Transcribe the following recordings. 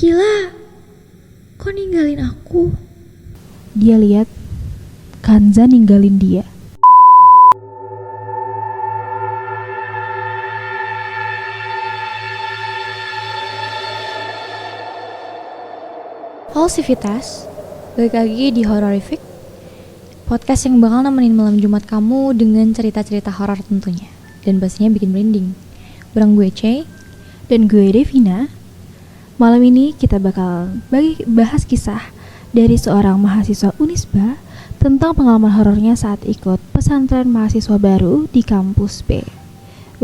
Gila, kok ninggalin aku? Dia lihat Kanza ninggalin dia. Halo Civitas, balik lagi di Hororific, podcast yang bakal nemenin malam Jumat kamu dengan cerita-cerita horor tentunya, dan pastinya bikin merinding. Bareng gue Cey Dan gue Devina. Malam ini kita bakal bahas kisah dari seorang mahasiswa Unisba tentang pengalaman horornya saat ikut pesantren mahasiswa baru di kampus B.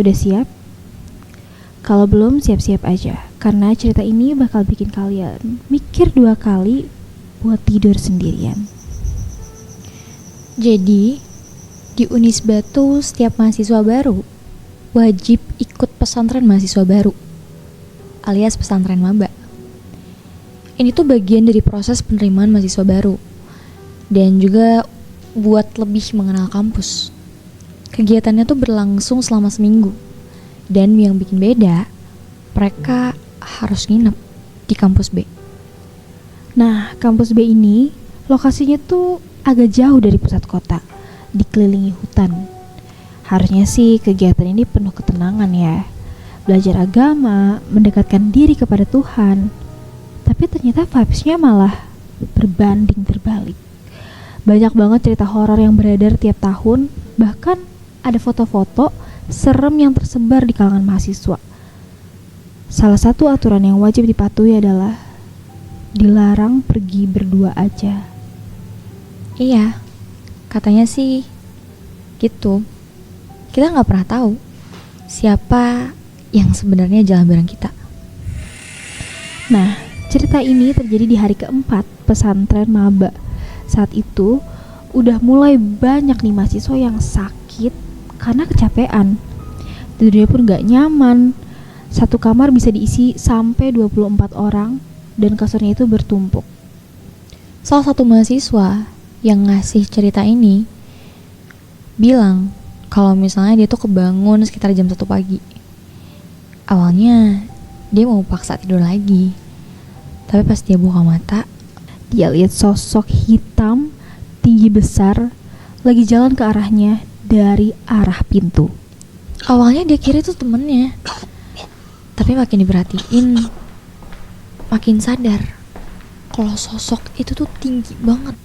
Udah siap? Kalau belum, siap-siap aja, karena cerita ini bakal bikin kalian mikir 2 kali buat tidur sendirian. Jadi, di Unisba tuh setiap mahasiswa baru wajib ikut pesantren mahasiswa baru, alias pesantren maba. Ini tuh bagian dari proses penerimaan mahasiswa baru, dan juga buat lebih mengenal kampus. Kegiatannya tuh berlangsung selama seminggu, dan yang bikin beda, mereka harus nginep di kampus B. Nah, kampus B ini lokasinya tuh agak jauh dari pusat kota, dikelilingi hutan. Harusnya sih kegiatan ini penuh ketenangan ya, belajar agama, mendekatkan diri kepada Tuhan. Tapi ternyata vibes-nya malah berbanding terbalik. Banyak banget cerita horor yang beredar tiap tahun, bahkan ada foto-foto serem yang tersebar di kalangan mahasiswa. Salah satu aturan yang wajib dipatuhi adalah dilarang pergi berdua aja. Iya, katanya sih gitu. Kita nggak pernah tahu siapa yang sebenarnya jalan bareng kita. Nah, cerita ini terjadi di hari keempat pesantren maba. Saat itu udah mulai banyak nih mahasiswa yang sakit karena kecapean. Tidurnya pun gak nyaman. Satu kamar bisa diisi sampai 24 orang dan kasurnya itu bertumpuk. Salah satu mahasiswa yang ngasih cerita ini bilang kalau misalnya dia tuh kebangun sekitar jam 1 pagi. Awalnya dia mau paksa tidur lagi, tapi pas dia buka mata, dia lihat sosok hitam tinggi besar lagi jalan ke arahnya dari arah pintu. Awalnya dia kira itu temennya, tapi makin diperhatiin, makin sadar kalau sosok itu tuh tinggi banget,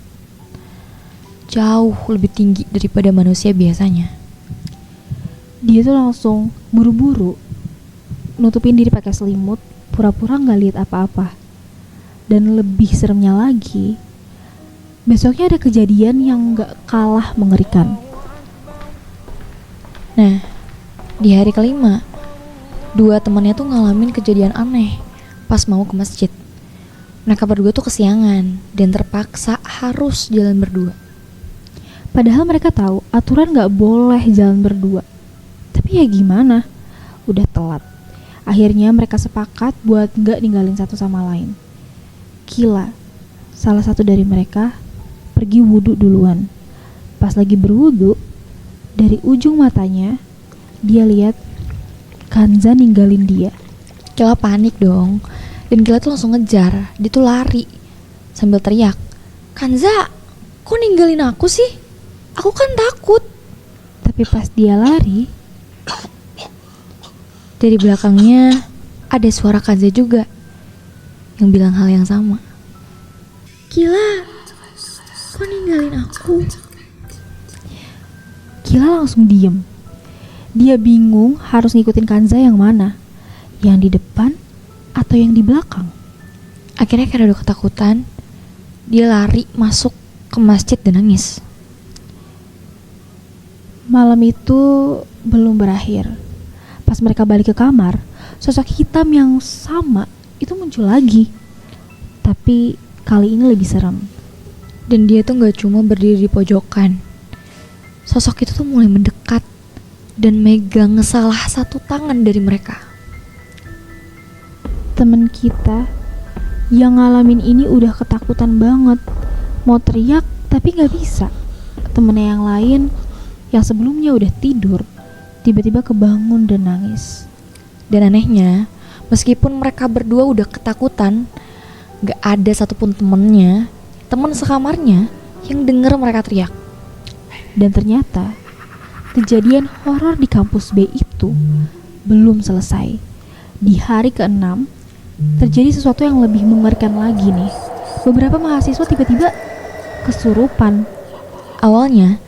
jauh lebih tinggi daripada manusia biasanya. Dia tuh langsung buru-buru nutupin diri pakai selimut, pura-pura gak lihat apa-apa. Dan lebih seremnya lagi, besoknya ada kejadian yang gak kalah mengerikan. Nah, di hari kelima, 2 temannya tuh ngalamin kejadian aneh pas mau ke masjid. Mereka berdua tuh kesiangan dan terpaksa harus jalan berdua. Padahal mereka tahu aturan gak boleh jalan berdua. Tapi ya gimana? Udah telat. Akhirnya mereka sepakat buat gak ninggalin satu sama lain. Gila, salah satu dari mereka pergi wudhu duluan. Pas lagi berwudhu, dari ujung matanya dia lihat Kanza ninggalin dia. Kila panik dong, dan Kila tuh langsung ngejar. Dia tuh lari sambil teriak, "Kanza, kok ninggalin aku sih? Aku kan takut." Tapi pas dia lari, dari belakangnya ada suara Kanza juga yang bilang hal yang sama. "Gila, kok ninggalin aku?" Gila langsung diem. Dia bingung harus ngikutin Kanza yang mana, yang di depan atau yang di belakang. Akhirnya karena udah ketakutan, dia lari masuk ke masjid dan nangis. Malam itu belum berakhir. Pas mereka balik ke kamar, sosok hitam yang sama itu muncul lagi. Tapi kali ini lebih serem. Dan dia tuh gak cuma berdiri di pojokan. Sosok itu tuh mulai mendekat dan megang salah satu tangan dari mereka. Temen kita yang ngalamin ini udah ketakutan banget. Mau teriak tapi gak bisa. Temennya yang lain yang sebelumnya udah tidur tiba-tiba kebangun dan nangis. Dan anehnya, meskipun mereka berdua udah ketakutan, Gak ada satupun temen sekamarnya yang denger mereka teriak. Dan ternyata kejadian horor di kampus B itu belum selesai. Di hari ke-6 terjadi sesuatu yang lebih mengerikan lagi nih. Beberapa mahasiswa tiba-tiba kesurupan. Awalnya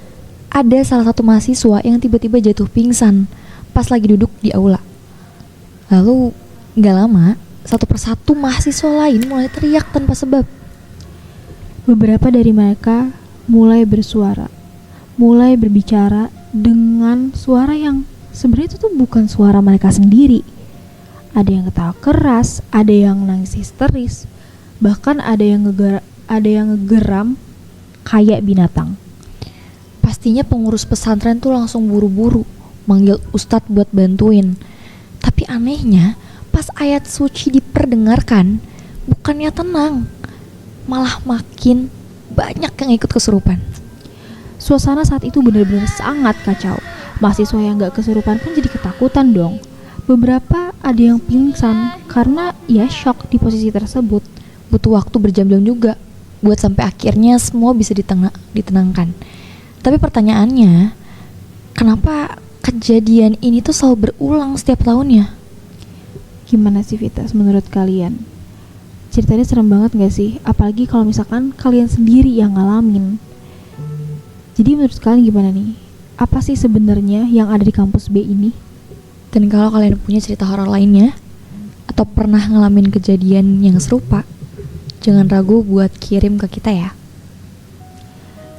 ada salah satu mahasiswa yang tiba-tiba jatuh pingsan pas lagi duduk di aula. Lalu gak lama satu persatu mahasiswa lain mulai teriak tanpa sebab. Beberapa dari mereka mulai bersuara, mulai berbicara dengan suara yang sebenarnya itu tuh bukan suara mereka sendiri. Ada yang ketawa keras, ada yang nangis histeris, bahkan ada yang ngegeram kayak binatang. Pastinya pengurus pesantren tuh langsung buru-buru manggil ustadz buat bantuin. Tapi anehnya pas ayat suci diperdengarkan, bukannya tenang, malah makin banyak yang ikut kesurupan. Suasana saat itu benar-benar sangat kacau. Mahasiswa yang gak kesurupan pun jadi ketakutan dong. Beberapa ada yang pingsan karena ya shock di posisi tersebut. Butuh waktu berjam-jam juga buat sampai akhirnya semua bisa ditenangkan. Tapi pertanyaannya, kenapa kejadian ini tuh selalu berulang setiap tahunnya? Gimana sih Vitas menurut kalian? Ceritanya serem banget gak sih? Apalagi kalau misalkan kalian sendiri yang ngalamin. Jadi menurut kalian gimana nih? Apa sih sebenarnya yang ada di kampus B ini? Dan kalau kalian punya cerita horor lainnya atau pernah ngalamin kejadian yang serupa, jangan ragu buat kirim ke kita ya.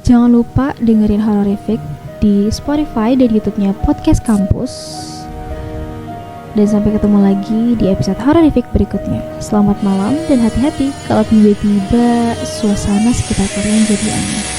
Jangan lupa dengerin Hororific di Spotify dan YouTube-nya Podcast Kampus. Dan sampai ketemu lagi di episode Hororific berikutnya. Selamat malam dan hati-hati kalau tiba-tiba suasana sekitar kalian jadi aneh.